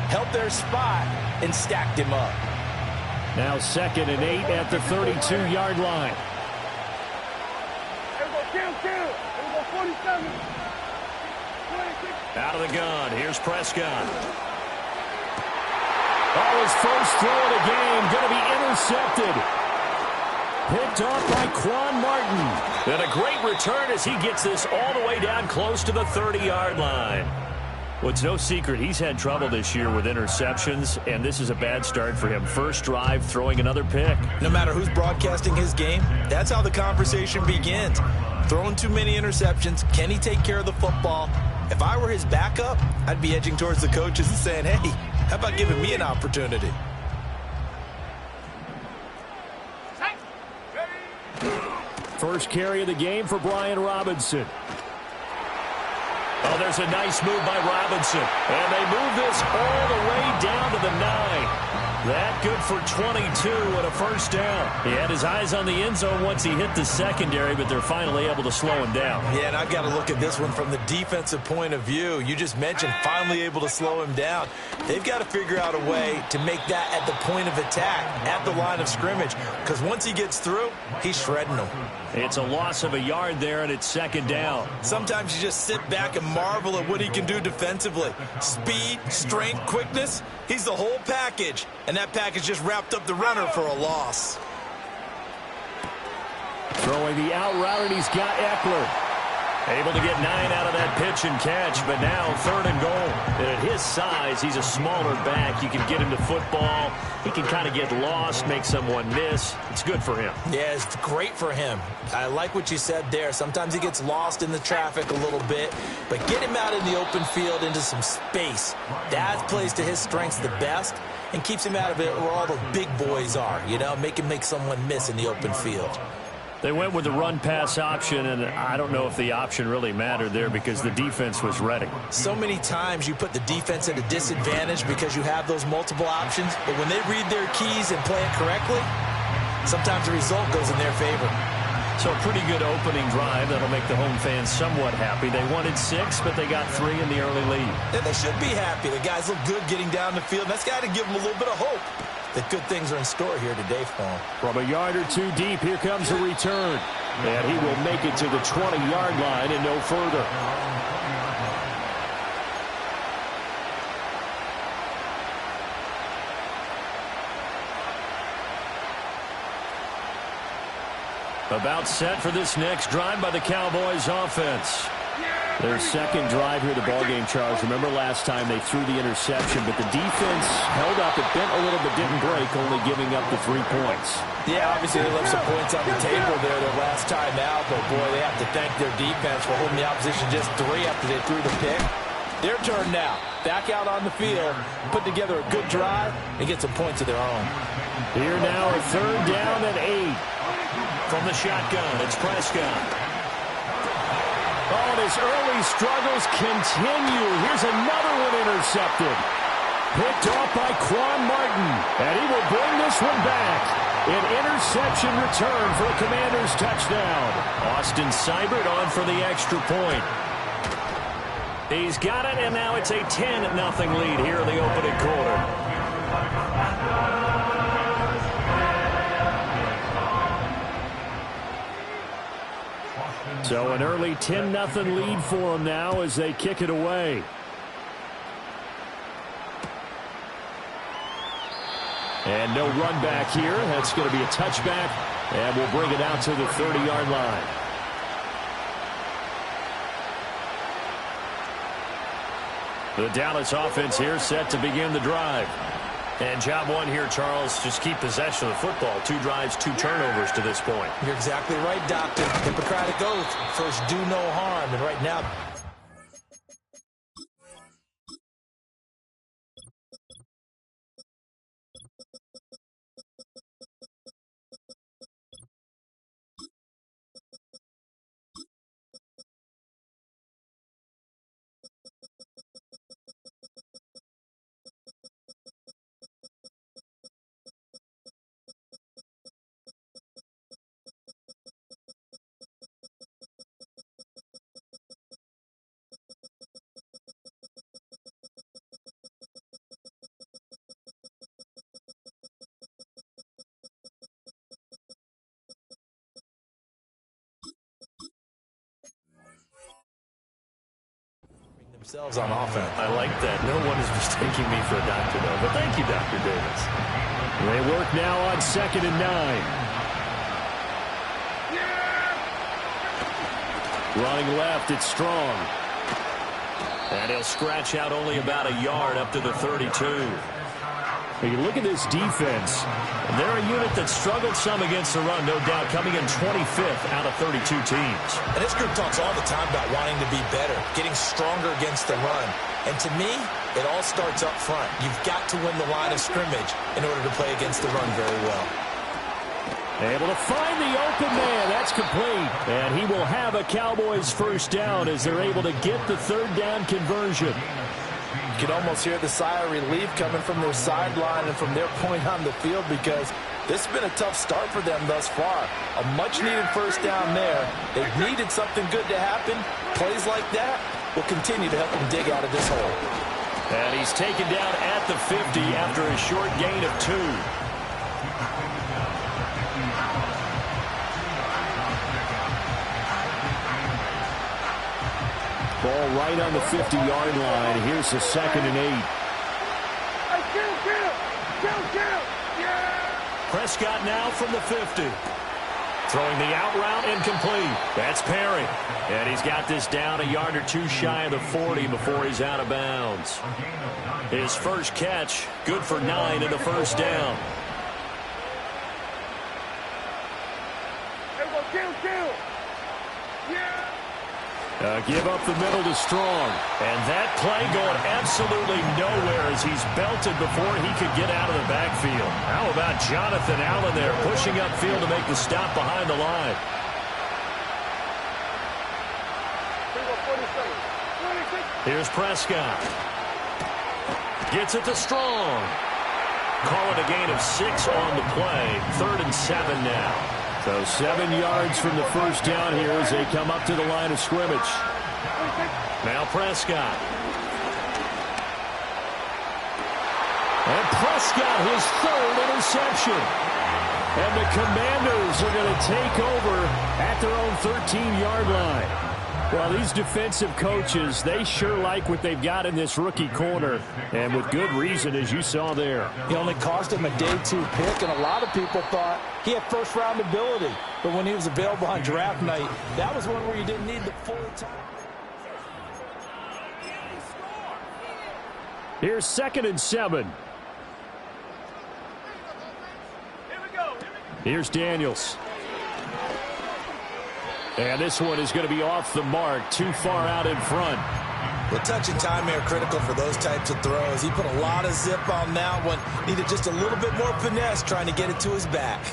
held their spot, and stacked him up. Now 2nd and 8 at the 32-yard line. Out of the gun, here's Prescott. Oh, his first throw of the game going to be intercepted. Picked off by Quan Martin. And a great return as he gets this all the way down close to the 30-yard line. Well, it's no secret he's had trouble this year with interceptions, and this is a bad start for him. First drive, throwing another pick. No matter who's broadcasting his game, that's how the conversation begins. Throwing too many interceptions, can he take care of the football? If I were his backup, I'd be edging towards the coaches and saying, hey, how about giving me an opportunity? First carry of the game for Brian Robinson. Oh, there's a nice move by Robinson. And they move this all the way down to the 9. That good for 22 and a first down. He had his eyes on the end zone once he hit the secondary, but they're finally able to slow him down. Yeah, and I've got to look at this one from the defensive point of view. You just mentioned finally able to slow him down. They've got to figure out a way to make that at the point of attack, at the line of scrimmage, because once he gets through, he's shredding them. It's a loss of a yard there, and it's 2nd down. Sometimes you just sit back and marvel at what he can do defensively. Speed, strength, quickness, he's the whole package. And that package just wrapped up the runner for a loss. Throwing the out route, and he's got Eckler. Able to get 9 out of that pitch and catch, but now 3rd and goal. And at his size, he's a smaller back. You can get him to football. He can kind of get lost, make someone miss. It's good for him. Yeah, it's great for him. I like what you said there. Sometimes he gets lost in the traffic a little bit, but get him out in the open field into some space. That plays to his strengths the best and keeps him out of it where all the big boys are, you know, make him make someone miss in the open field. They went with the run-pass option, and I don't know if the option really mattered there because the defense was ready. So many times you put the defense at a disadvantage because you have those multiple options, but when they read their keys and play it correctly, sometimes the result goes in their favor. So a pretty good opening drive that'll make the home fans somewhat happy. They wanted 6, but they got 3 in the early lead. And they should be happy. The guys look good getting down the field. That's got to give them a little bit of hope that good things are in store here today for him. From a yard or two deep, here comes a return. And he will make it to the 20-yard line and no further. About set for this next drive by the Cowboys offense. Their second drive here, the ballgame, Charles. Remember last time they threw the interception, but the defense held up. It bent a little, but didn't break, only giving up the 3 points. Yeah, obviously they left some points on the table there their last time out, but boy, they have to thank their defense for holding the opposition just 3 after they threw the pick. Their turn now. Back out on the field, put together a good drive, and get some points of their own. Here now, a 3rd down and 8. From the shotgun, it's Prescott. Oh, and his early struggles continue. Here's another one intercepted. Picked off by Quan Martin. And he will bring this one back. An interception return for a Commanders touchdown. Austin Seibert on for the extra point. He's got it, and now it's a 10-0 lead here in the opening quarter. So an early 10-0 lead for them now as they kick it away. And no run back here. That's going to be a touchback, and we'll bring it out to the 30-yard line. The Dallas offense here set to begin the drive. And job one here, Charles, just keep possession of the football. 2 drives, 2 turnovers to this point. You're exactly right, Doctor. Hippocratic oath. First, do no harm. And right now, themselves on offense. I like that. No one is mistaking me for a doctor, though. But thank you, Dr. Davis. They work now on 2nd and 9. Running left, it's Strong. And he'll scratch out only about a yard up to the 32. You look at this defense. They're a unit that struggled some against the run, no doubt, coming in 25th out of 32 teams. And this group talks all the time about wanting to be better, getting stronger against the run. And to me, it all starts up front. You've got to win the line of scrimmage in order to play against the run very well. Able to find the open man. That's complete. And he will have a Cowboys first down as they're able to get the 3rd down conversion. You can almost hear the sigh of relief coming from their sideline and from their point on the field because this has been a tough start for them thus far. A much-needed first down there. They've needed something good to happen. Plays like that will continue to help them dig out of this hole. And he's taken down at the 50 after a short gain of 2. Ball right on the 50-yard line. Here's the 2nd and 8. Prescott now from the 50. Throwing the out route incomplete. That's Perry. And he's got this down a yard or 2 shy of the 40 before he's out of bounds. His first catch, good for 9 in the first down. Give up the middle to Strong. And that play going absolutely nowhere as he's belted before he could get out of the backfield. How about Jonathan Allen there pushing upfield to make the stop behind the line? Here's Prescott. Gets it to Strong. Call it a gain of 6 on the play. 3rd and 7 now. So 7 yards from the first down here as they come up to the line of scrimmage. Now Prescott. And Prescott, his 3rd interception. And the Commanders are going to take over at their own 13-yard line. Well, these defensive coaches, they sure like what they've got in this rookie corner. And with good reason, as you saw there. He only cost him a day 2 pick, and a lot of people thought he had first-round ability. But when he was available on draft night, that was one where you didn't need the full time. Here's 2nd and 7. Here's Daniels. And this one is going to be off the mark, too far out in front. The touch and time are critical for those types of throws. He put a lot of zip on that one. Needed just a little bit more finesse trying to get it to his back.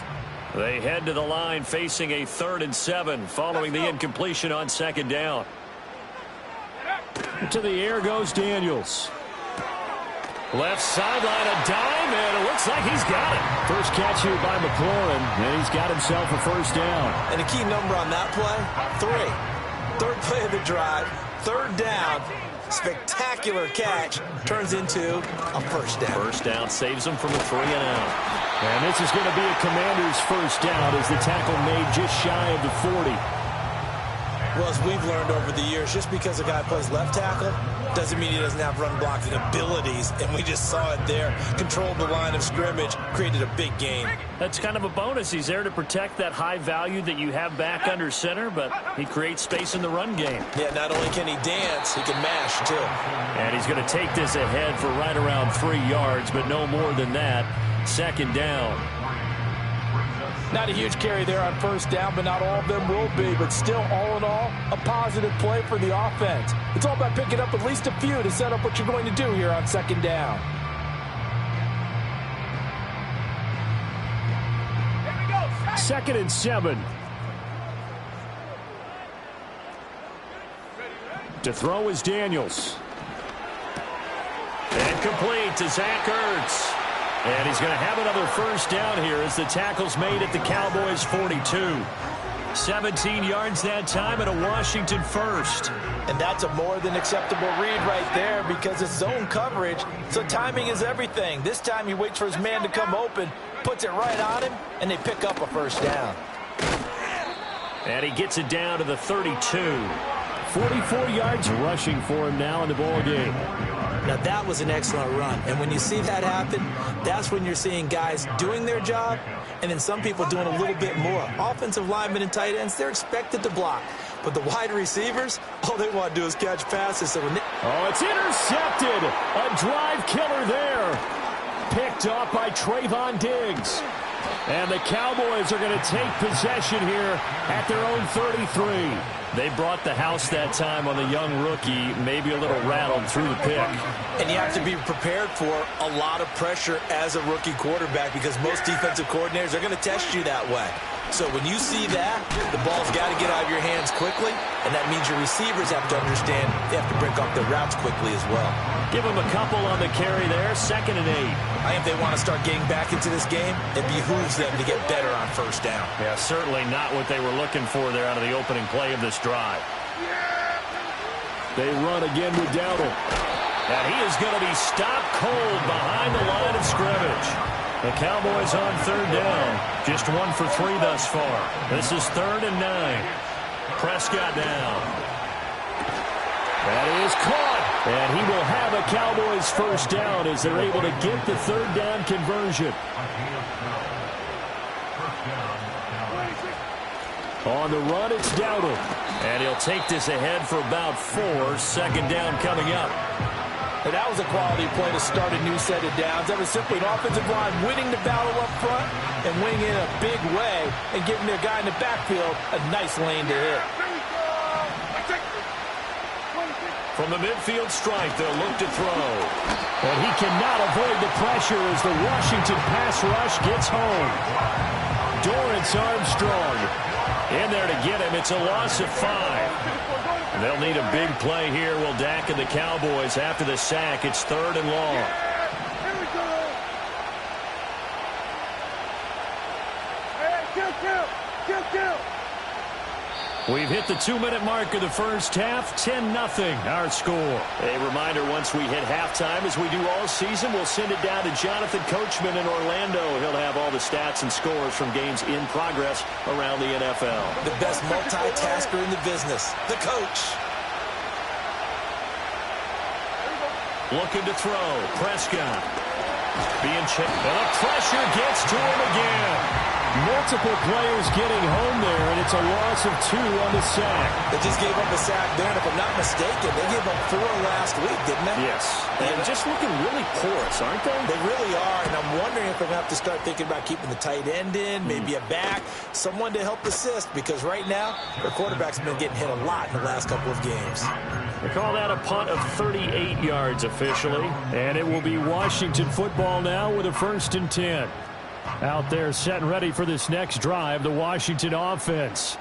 They head to the line facing a 3rd and 7 following the incompletion on 2nd down. To the air goes Daniels. Left sideline, a dime, and it looks like he's got it. First catch here by McLaurin, and he's got himself a first down. And a key number on that play, 3. 3rd play of the drive, 3rd down, spectacular catch, turns into a first down. First down saves him from a 3 and out. And this is going to be a Commander's first down as the tackle made just shy of the 40. Well, as we've learned over the years, just because a guy plays left tackle doesn't mean he doesn't have run blocking abilities, and we just saw it there. Controlled the line of scrimmage, created a big gain. That's kind of a bonus. He's there to protect that high value that you have back under center, but he creates space in the run game. Yeah, not only can he dance, he can mash, too. And he's going to take this ahead for right around 3 yards, but no more than that. 2nd down. Not a huge carry there on first down, but not all of them will be. But still, all in all, a positive play for the offense. It's all about picking up at least a few to set up what you're going to do here on 2nd down. 2nd and 7. To throw is Daniels. And complete to Zach Ertz. And he's going to have another first down here as the tackle's made at the Cowboys' 42. 17 yards that time and a Washington first. And that's a more than acceptable read right there because it's zone coverage, so timing is everything. This time he waits for his man to come open, puts it right on him, and they pick up a first down. And he gets it down to the 32. 44 yards rushing for him now in the ball game. Now, that was an excellent run. And when you see that happen, that's when you're seeing guys doing their job and then some people doing a little bit more. Offensive linemen and tight ends, they're expected to block. But the wide receivers, all they want to do is catch passes. So when it's intercepted. A drive killer there. Picked off by Trayvon Diggs. And the Cowboys are going to take possession here at their own 33. They brought the house that time on the young rookie, maybe a little rattled through the pick. And you have to be prepared for a lot of pressure as a rookie quarterback because most defensive coordinators are going to test you that way. So when you see that, the ball's got to get out of your hands quickly, and that means your receivers have to understand they have to break off their routes quickly as well. Give them a couple on the carry there, 2nd and 8. I think if they want to start getting back into this game, it behooves them to get better on first down. Yeah, certainly not what they were looking for there out of the opening play of this drive. They run again with Dowdle. And he is going to be stopped cold behind the line of scrimmage. The Cowboys on 3rd down. Just 1 for 3 thus far. This is 3rd and 9. Prescott down. That is caught. And he will have a Cowboys first down as they're able to get the 3rd down conversion. On the run, it's Dowdle. And he'll take this ahead for about 4. 2nd down coming up. And that was a quality play to start a new set of downs. That was simply an offensive line winning the battle up front and winning in a big way and giving their guy in the backfield a nice lane to hit. From the midfield strike, they'll look to throw. And he cannot avoid the pressure as the Washington pass rush gets home. Dorrance Armstrong in there to get him. It's a loss of 5. They'll need a big play here. Will Dak and the Cowboys after the sack. It's 3rd and long. Here we go. Hey, kill. We've hit the 2-minute mark of the first half. 10-0 our score. A reminder, once we hit halftime, as we do all season, we'll send it down to Jonathan Coachman in Orlando. He'll have all the stats and scores from games in progress around the NFL. The best multitasker in the business, the coach. Looking to throw. Prescott being chipped. And the pressure gets to him again. Multiple players getting home there, and it's a loss of 2 on the sack. They just gave up a sack there, and if I'm not mistaken, they gave up 4 last week, didn't they? Yes. And just looking really porous, aren't they? They really are, and I'm wondering if they're going to have to start thinking about keeping the tight end in, maybe a back, someone to help assist, because right now, their quarterback's been getting hit a lot in the last couple of games. They call that a punt of 38 yards officially. And it will be Washington football now with a 1st and 10. Out there set and ready for this next drive, the Washington offense.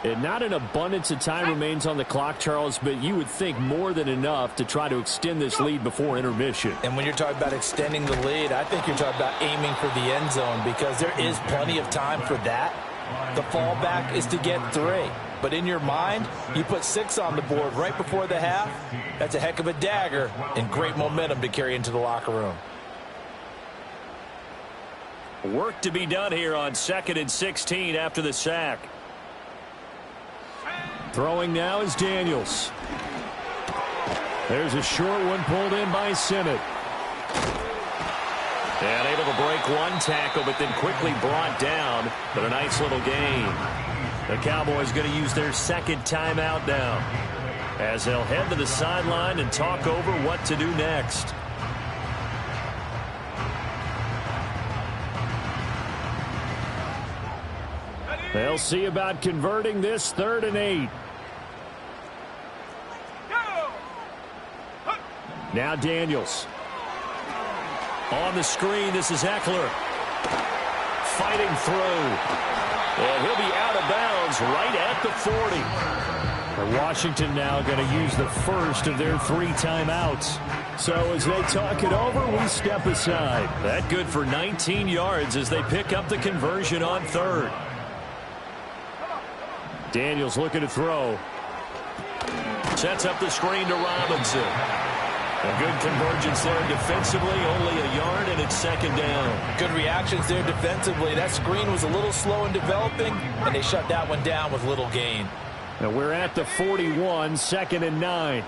And not an abundance of time remains on the clock, Charles, but you would think more than enough to try to extend this lead before intermission. And when you're talking about extending the lead, I think you're talking about aiming for the end zone because there is plenty of time for that. The fallback is to get 3. But in your mind, you put 6 on the board right before the half. That's a heck of a dagger and great momentum to carry into the locker room. Work to be done here on 2nd and 16 after the sack. Throwing now is Daniels. There's a short one pulled in by Simmett. And able to break 1 tackle, but then quickly brought down. But a nice little gain. The Cowboys going to use their 2nd timeout now, as they'll head to the sideline and talk over what to do next. They'll see about converting this 3rd and 8. Now Daniels. On the screen, this is Eckler. Fighting through. And he'll be out of bounds right at the 40. Washington now going to use the first of their 3 timeouts. So as they talk it over, we step aside. That good for 19 yards as they pick up the conversion on 3rd. Daniels looking to throw. Sets up the screen to Robinson. A good convergence there defensively, only a yard, and it's 2nd down. Good reactions there defensively. That screen was a little slow in developing, and they shut that one down with little gain. And we're at the 41, 2nd and 9.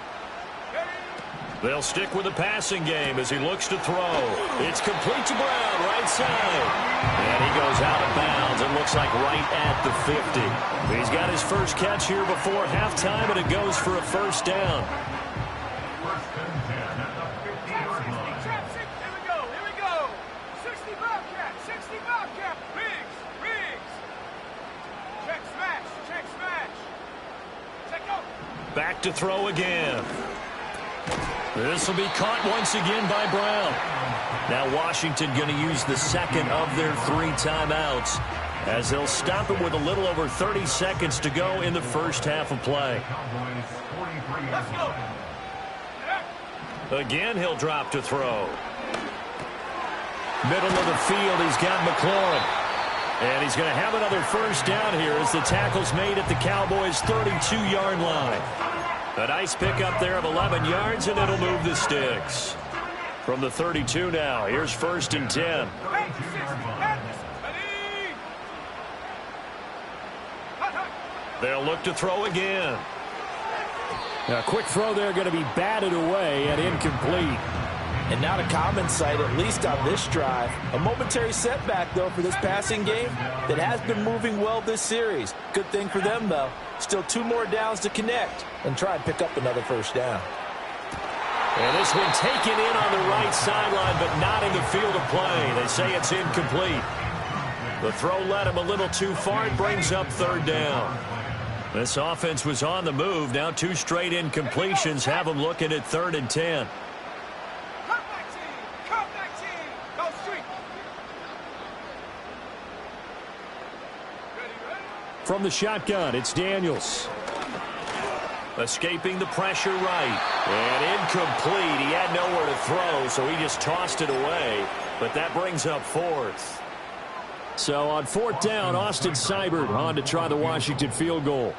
They'll stick with the passing game as he looks to throw. It's complete to Brown, right side. And he goes out of bounds. It looks like right at the 50. He's got his first catch here before halftime, and it goes for a first down. Back to throw again. This will be caught once again by Brown. Now Washington going to use the second of their 3 timeouts as they'll stop it with a little over 30 seconds to go in the first half of play. Again, he'll drop to throw. Middle of the field, he's got McLaurin. And he's going to have another first down here as the tackle's made at the Cowboys' 32-yard line. A nice pickup there of 11 yards, and it'll move the sticks. From the 32 now, here's 1st and 10. They'll look to throw again. A quick throw there going to be batted away and incomplete. And not a common sight, at least on this drive. A momentary setback, though, for this passing game that has been moving well this series. Good thing for them, though. Still 2 more downs to connect and try and pick up another first down. And this one taken in on the right sideline, but not in the field of play. They say it's incomplete. The throw led him a little too far. It brings up 3rd down. This offense was on the move. Now 2 straight incompletions have them looking at 3rd and 10. From the shotgun, it's Daniels. Escaping the pressure right. And incomplete. He had nowhere to throw, so he just tossed it away. But that brings up 4th. So on 4th down, Austin Seibert on to try the Washington field goal.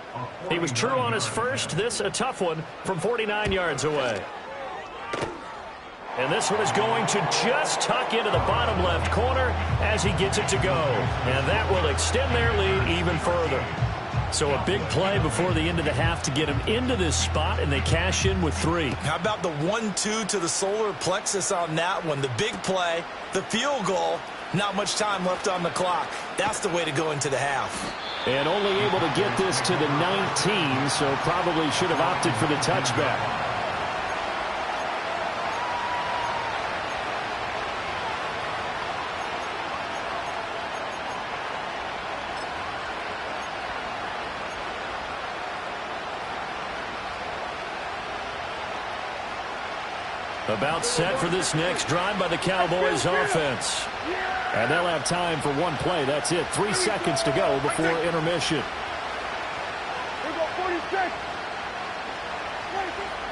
He was true on his first. This a tough one from 49 yards away. And this one is going to just tuck into the bottom left corner as he gets it to go. And that will extend their lead even further. So a big play before the end of the half to get him into this spot, and they cash in with 3. How about the 1-2 to the solar plexus on that one? The big play, the field goal, not much time left on the clock. That's the way to go into the half. And only able to get this to the 19, so probably should have opted for the touchback. About set for this next drive by the Cowboys offense. And they'll have time for 1 play. That's it. 3 seconds to go before intermission.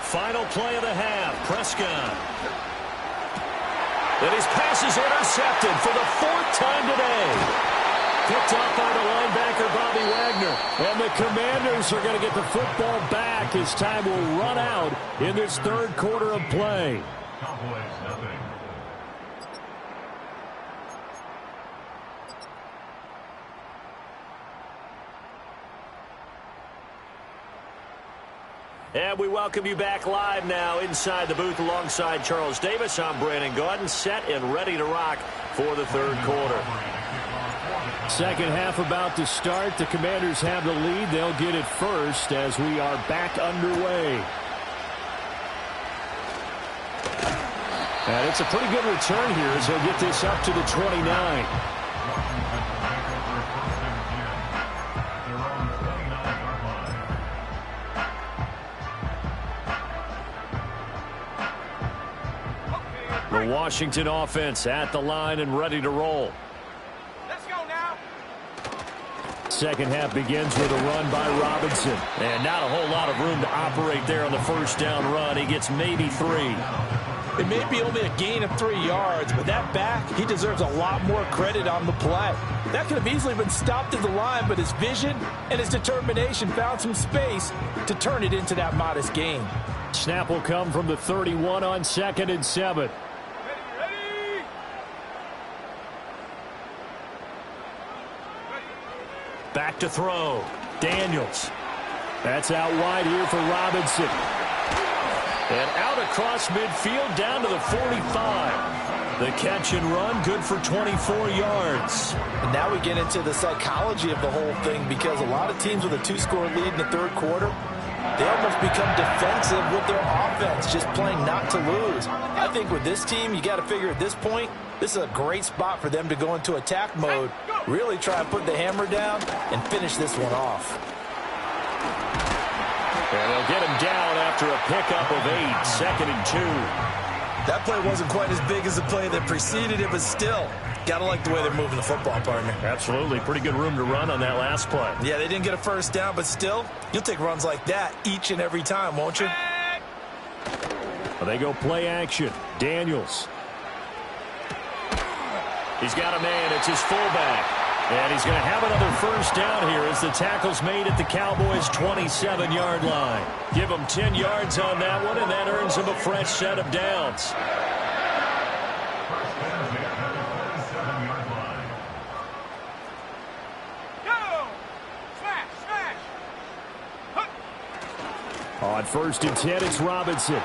Final play of the half. Prescott. And his pass is intercepted for the 4th time today. Picked up by the linebacker, Bobby Wagner. And the Commanders are going to get the football back as time will run out in this 3rd quarter of play. And we welcome you back live now inside the booth alongside Charles Davis. I'm Brandon Gaudin, set and ready to rock for the 3rd quarter. Second half about to start. The Commanders have the lead. They'll get it first as we are back underway. And it's a pretty good return here as they'll get this up to the 29. The Washington offense at the line and ready to roll. Second half begins with a run by Robinson. And not a whole lot of room to operate there on the first down run. He gets maybe 3. It may be only a gain of 3 yards, but that back, he deserves a lot more credit on the play. That could have easily been stopped at the line, but his vision and his determination found some space to turn it into that modest gain. Snap will come from the 31 on 2nd and 7. Back to throw. Daniels. That's out wide here for Robinson. And out across midfield down to the 45. The catch and run, good for 24 yards. And now we get into the psychology of the whole thing, because a lot of teams with a 2-score lead in the third quarter, they almost become defensive with their offense, just playing not to lose. I think with this team, you got to figure at this point, this is a great spot for them to go into attack mode, really try and put the hammer down and finish this one off. And they'll get him down after a pickup of 8, 2nd and 2. That play wasn't quite as big as the play that preceded it, but still, got to like the way they're moving the football, partner. Absolutely. Pretty good room to run on that last play. Yeah, they didn't get a first down, but still, you'll take runs like that each and every time, won't you? Well, they go play action. Daniels. He's got a man. It's his fullback. And he's going to have another first down here as the tackle's made at the Cowboys' 27-yard line. Give him 10 yards on that one, and that earns him a fresh set of downs. On 1st and 10, it's Robinson.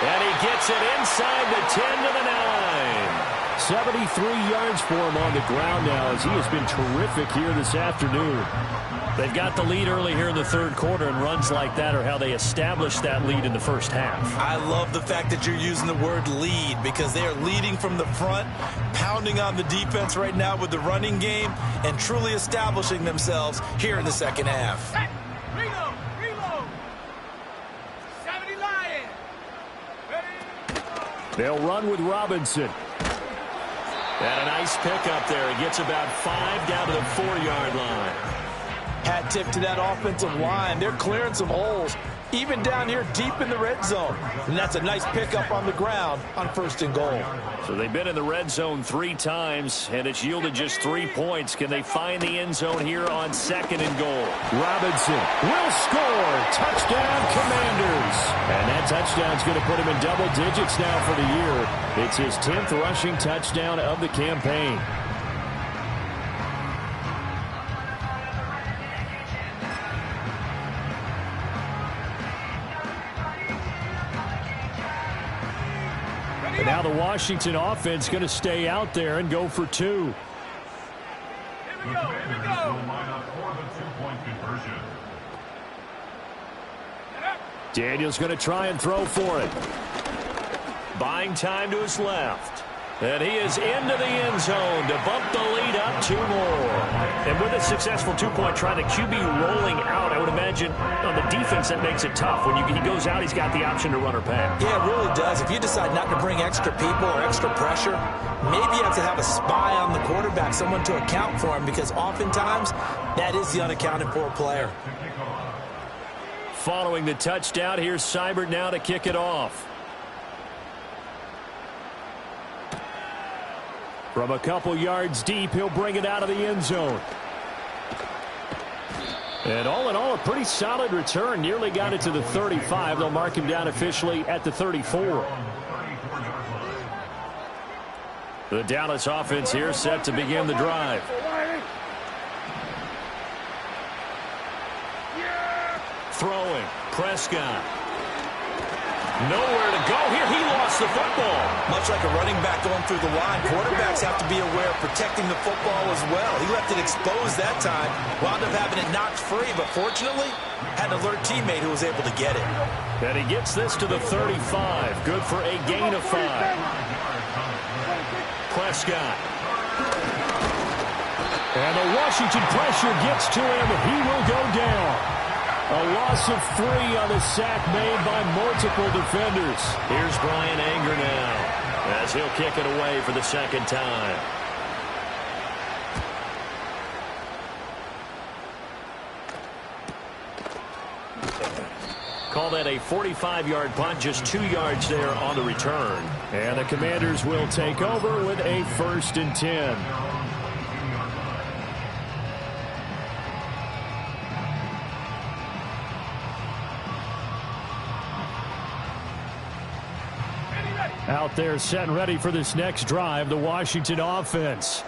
And he gets it inside the 10 to the 9. 73 yards for him on the ground now, as he has been terrific here this afternoon. They've got the lead early here in the third quarter, and runs like that are how they established that lead in the first half. I love the fact that you're using the word lead, because they are leading from the front, pounding on the defense right now with the running game, and truly establishing themselves here in the second half. Hey, reload, reload. 70 Lions. Ready? They'll run with Robinson. And a nice pickup there. He gets about 5 down to the 4-yard line. Hat tip to that offensive line. They're clearing some holes, even down here deep in the red zone. And that's a nice pickup on the ground on 1st and goal. So they've been in the red zone 3 times, and it's yielded just 3 points. Can they find the end zone here on 2nd and goal? Robinson will score. Touchdown, Commanders. And that touchdown's going to put him in double digits now for the year. It's his 10th rushing touchdown of the campaign. And now the Washington offense going to stay out there and go for 2. Here we go, here we go. Daniels going to try and throw for it. Buying time to his left. And he is into the end zone to bump the lead up 2 more. And with a successful 2-point try, the QB rolling out, I would imagine on the defense that makes it tough. When he goes out, he's got the option to run or pass. Yeah, it really does. If you decide not to bring extra people or extra pressure, maybe you have to have a spy on the quarterback, someone to account for him, because oftentimes that is the unaccounted for player. Following the touchdown, here's Seibert now to kick it off. From a couple yards deep, he'll bring it out of the end zone. And all in all, a pretty solid return. Nearly got it to the 35. They'll mark him down officially at the 34. The Dallas offense here set to begin the drive. Throwing. Prescott. Nowhere to go here. He lost the football. Much like a running back going through the line, quarterbacks have to be aware of protecting the football as well. He left it exposed that time, wound up having it knocked free, but fortunately had an alert teammate who was able to get it. And he gets this to the 35. Good for a gain of 5. Prescott. And the Washington pressure gets to him. He will go down. A loss of 3 on the sack made by multiple defenders. Here's Brian Anger now as he'll kick it away for the 2nd time. Call that a 45-yard punt, just 2 yards there on the return. And the Commanders will take over with a 1st and 10. Out there set and ready for this next drive, the Washington offense.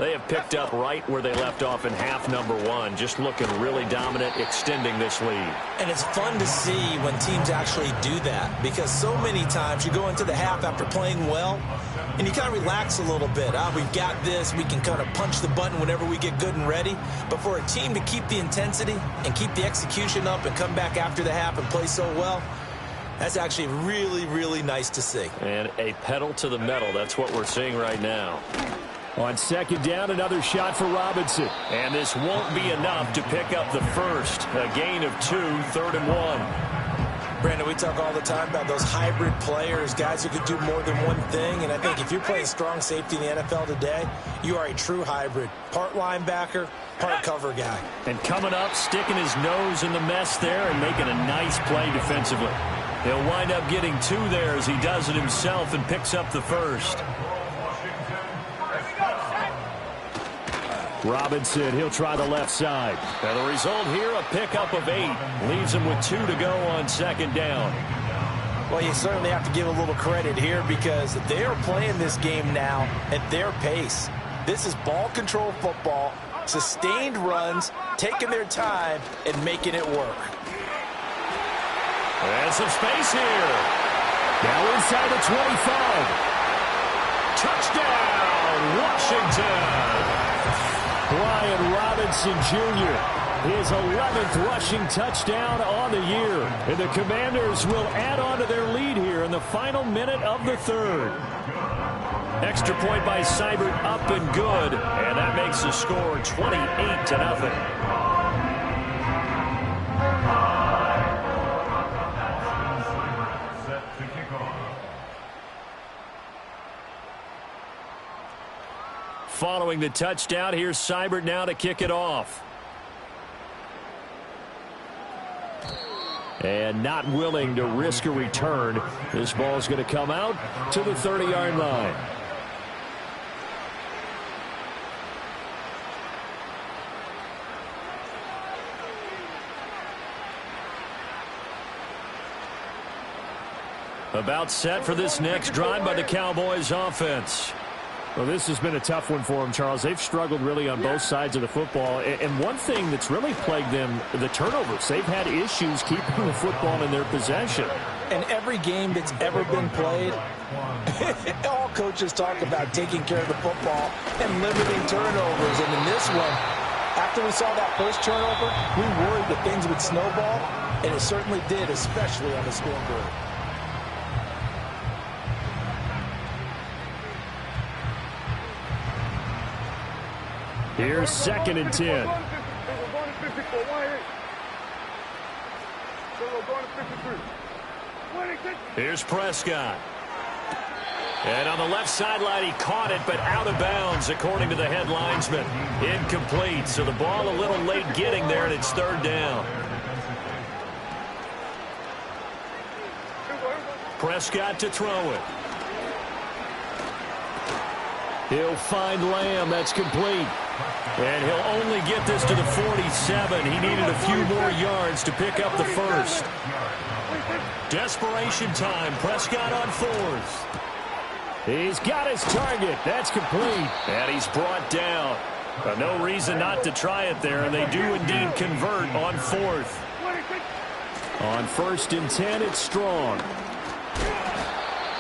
They have picked up right where they left off in half number one, just looking really dominant, extending this lead. And it's fun to see when teams actually do that, because so many times you go into the half after playing well, and you kind of relax a little bit. We've got this. We can kind of punch the button whenever we get good and ready. But for a team to keep the intensity and keep the execution up and come back after the half and play so well, that's actually really, really nice to see. And a pedal to the metal. That's what we're seeing right now. On second down, another shot for Robinson. And this won't be enough to pick up the first. A gain of 2, 3rd and 1. Brandon, we talk all the time about those hybrid players, guys who could do more than one thing. And I think if you're playing strong safety in the NFL today, you are a true hybrid. Part linebacker, part cover guy. And coming up, sticking his nose in the mess there and making a nice play defensively. He'll wind up getting 2 there as he does it himself and picks up the first. Robinson, he'll try the left side. And the result here, a pickup of 8. Leaves him with 2 to go on second down. Well, you certainly have to give a little credit here because they are playing this game now at their pace. This is ball control football, sustained runs, taking their time, and making it work. And some space here. Now inside the 25. Touchdown, Washington. Brian Robinson Jr., his 11th rushing touchdown on the year. And the Commanders will add on to their lead here in the final minute of the 3rd. Extra point by Seibert, up and good. And that makes the score 28-0. Following the touchdown, here's Seibert now to kick it off. And not willing to risk a return. This ball's going to come out to the 30-yard line. About set for this next drive by the Cowboys offense. Well, this has been a tough one for them, Charles. They've struggled really on both sides of the football. And one thing that's really plagued them, the turnovers. They've had issues keeping the football in their possession. And every game that's ever been played, all coaches talk about taking care of the football and limiting turnovers. And in this one, after we saw that first turnover, we worried that things would snowball, and it certainly did, especially on the scoreboard. Here's 2nd and 10. Here's Prescott. And on the left sideline, he caught it, but out of bounds, according to the head linesman. Incomplete, so the ball a little late getting there, and it's 3rd down. Prescott to throw it. He'll find Lamb. That's complete. And he'll only get this to the 47. He needed a few more yards to pick up the first. Desperation time. Prescott on 4th. He's got his target. That's complete. And he's brought down. No reason not to try it there, and they do indeed convert on 4th. On 1st and 10, it's Strong.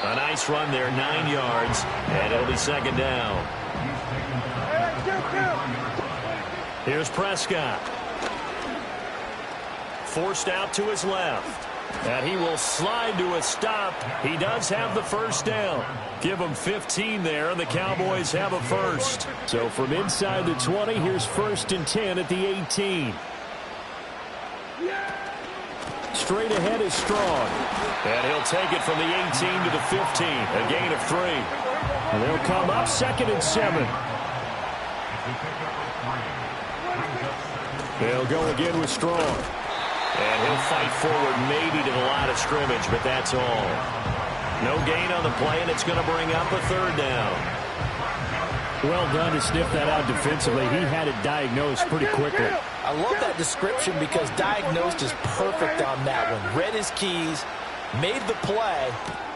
A nice run there, 9 yards, and it'll be 2nd down. Here's Prescott. Forced out to his left. And he will slide to a stop. He does have the first down. Give him 15 there, and the Cowboys have a first. So from inside the 20, here's 1st and 10 at the 18. Straight ahead is Strong. And he'll take it from the 18 to the 15. A gain of 3. And they'll come up 2nd and 7. They'll go again with Strong. And he'll fight forward maybe to the line of scrimmage, but that's all. No gain on the play, and it's going to bring up a 3rd down. Well done to sniff that out defensively. He had it diagnosed pretty quickly. I love that description because diagnosed is perfect on that one. Read his keys, made the play,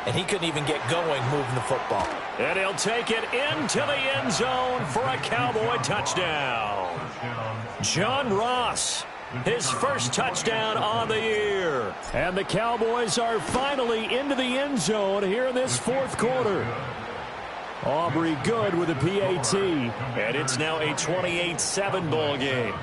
and he couldn't even get going moving the football. And he'll take it into the end zone for a Cowboy touchdown. John Ross, his first touchdown on the year. And the Cowboys are finally into the end zone here in this fourth quarter. Aubrey good with a PAT. And it's now a 28-7 ball game.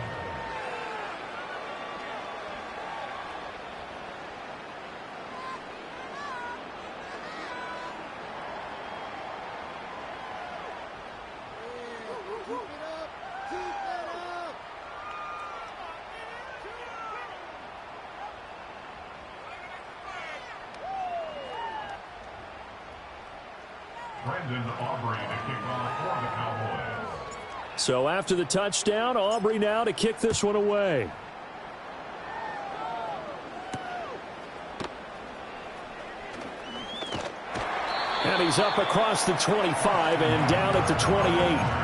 So after the touchdown, Aubrey now to kick this one away. And he's up across the 25 and down at the 28.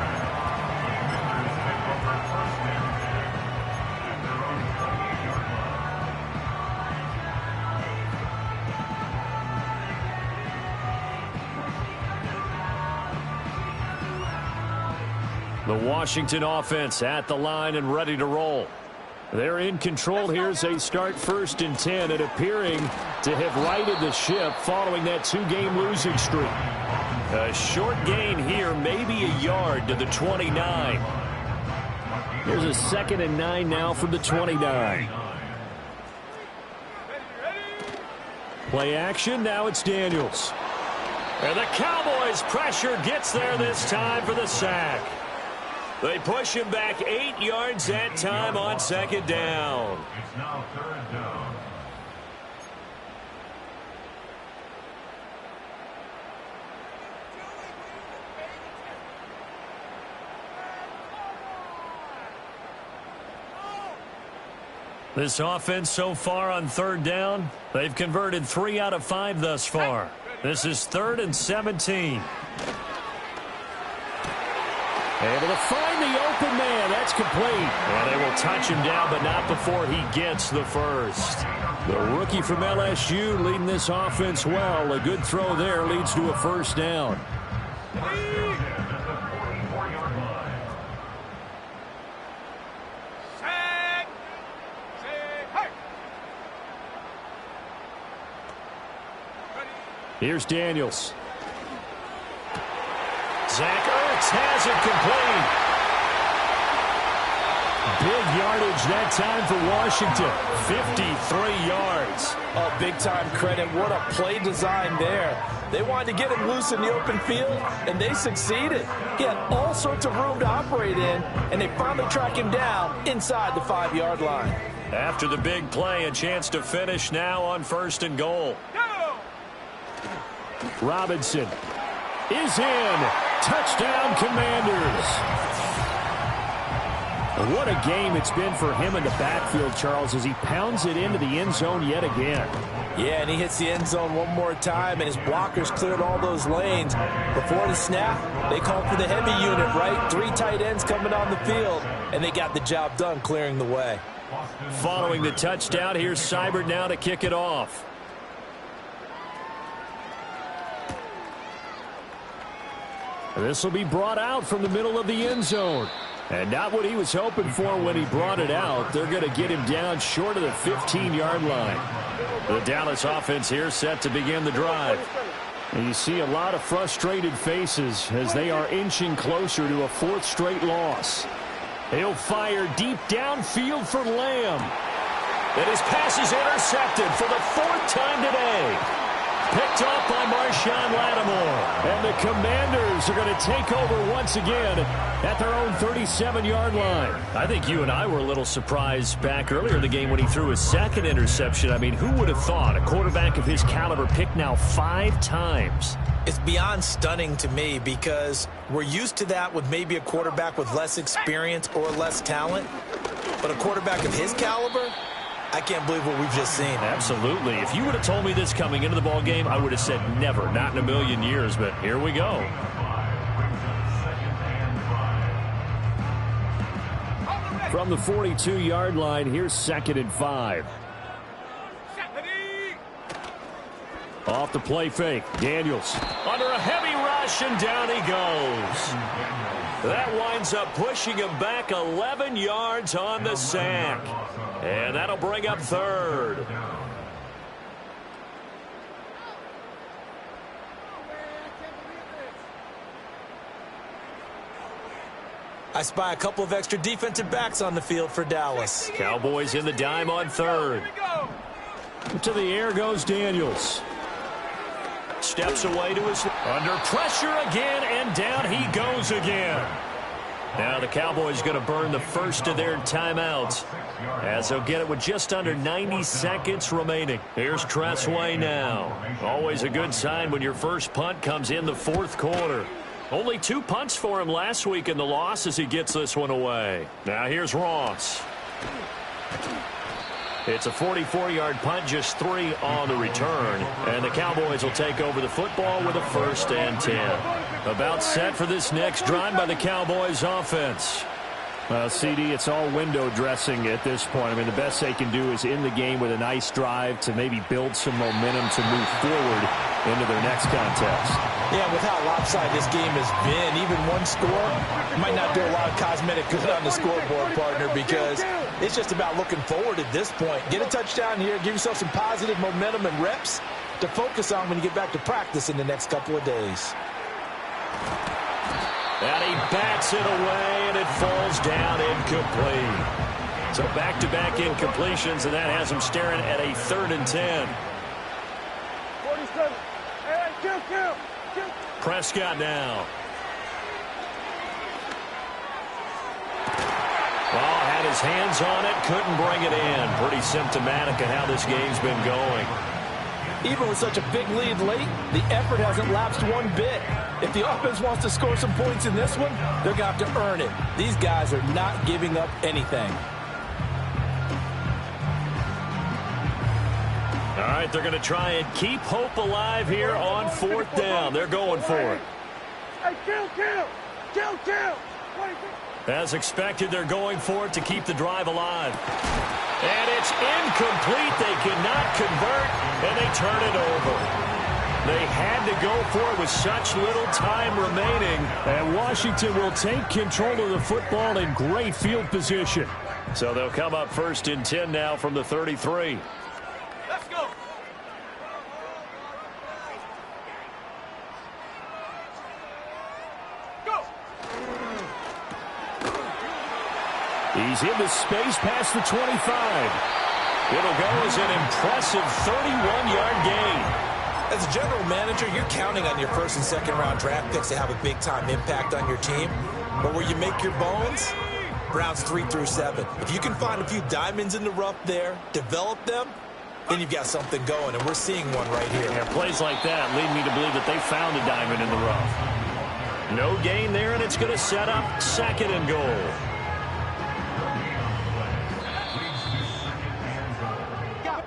The Washington offense at the line and ready to roll. They're in control here as they start 1st and 10 and appearing to have righted the ship following that 2-game losing streak. A short gain here, maybe a yard to the 29. Here's a 2nd and 9 now from the 29. Play action, now it's Daniels. And the Cowboys' pressure gets there this time for the sack. They push him back 8 yards that time on 2nd down. It's now 3rd down. This offense so far on 3rd down, they've converted 3 out of 5 thus far. This is 3rd and 17. Able to find the open man. That's complete. And they will touch him down, but not before he gets the first. The rookie from LSU leading this offense well. A good throw there leads to a 1st down. Here's Daniels. Zach Ertz has it complete. Big yardage that time for Washington. 53 yards. Oh, big-time credit. What a play design there. They wanted to get him loose in the open field, and they succeeded. He had all sorts of room to operate in, and they finally track him down inside the 5-yard line. After the big play, a chance to finish now on 1st and goal. Robinson is in. Touchdown, Commanders. What a game it's been for him in the backfield, Charles, as he pounds it into the end zone yet again. Yeah, and he hits the end zone one more time, and his blockers cleared all those lanes. Before the snap, they called for the heavy unit, right? 3 tight ends coming on the field, and they got the job done clearing the way. Following the touchdown, here's Seibert now to kick it off. This will be brought out from the middle of the end zone. And not what he was hoping for when he brought it out. They're going to get him down short of the 15-yard line. The Dallas offense here set to begin the drive. And you see a lot of frustrated faces as they are inching closer to a 4th straight loss. He'll fire deep downfield for Lamb. And his pass is intercepted for the 4th time today. Picked off by Marshawn Lattimore. And the Commanders are going to take over once again at their own 37-yard line. I think you and I were a little surprised back earlier in the game when he threw his 2nd interception. I mean, who would have thought a quarterback of his caliber picked now 5 times? It's beyond stunning to me because we're used to that with maybe a quarterback with less experience or less talent. But a quarterback of his caliber, I can't believe what we've just seen. Absolutely. If you would have told me this coming into the ball game, I would have said never, not in a million years, but here we go. From the 42-yard line, here's 2nd and 5. Off the play fake. Daniels. Under a heavy rush, and down he goes. That winds up pushing him back 11 yards on the sack. And that'll bring up third. I spy a couple of extra defensive backs on the field for Dallas. Cowboys in the dime on third. To the air goes Daniels. Steps away to his... Under pressure again, and down he goes again. Now the Cowboys going to burn the first of their timeouts, as they'll get it with just under 90 seconds remaining. Here's Tezzz24 now. Always a good sign when your first punt comes in the fourth quarter. Only 2 punts for him last week in the loss as he gets this one away. Now here's Ross. It's a 44-yard punt, just 3 on the return. And the Cowboys will take over the football with a 1st and 10. About set for this next drive by the Cowboys offense. CD, it's all window dressing at this point. I mean, the best they can do is in the game with a nice drive to maybe build some momentum to move forward into their next contest. Yeah, with how lopsided this game has been, even one score might not do a lot of cosmetic good on the scoreboard, partner, because it's just about looking forward at this point. Get a touchdown here, give yourself some positive momentum and reps to focus on when you get back to practice in the next couple of days. And he bats it away, and it falls down incomplete. So back-to-back incompletions, and that has him staring at a 3rd and 10. 47. Hey, kill. Prescott now. Well, had his hands on it, couldn't bring it in. Pretty symptomatic of how this game's been going. Even with such a big lead late, the effort hasn't lapsed one bit. If the offense wants to score some points in this one, they're going to have to earn it. These guys are not giving up anything. All right, they're going to try and keep hope alive here on 4th down. They're going for it. Hey, kill. As expected, they're going for it to keep the drive alive. And it's incomplete. They cannot convert, and they turn it over. They had to go for it with such little time remaining. And Washington will take control of the football in great field position. So they'll come up 1st and 10 now from the 33. Let's go. He's in the space past the 25. It'll go as an impressive 31-yard gain. As a general manager, you're counting on your 1st and 2nd round draft picks to have a big-time impact on your team. But where you make your bones, rounds 3 through 7. If you can find a few diamonds in the rough there, develop them, then you've got something going, and we're seeing one right here. Yeah, plays like that lead me to believe that they found a diamond in the rough. No gain there, and it's going to set up 2nd and goal.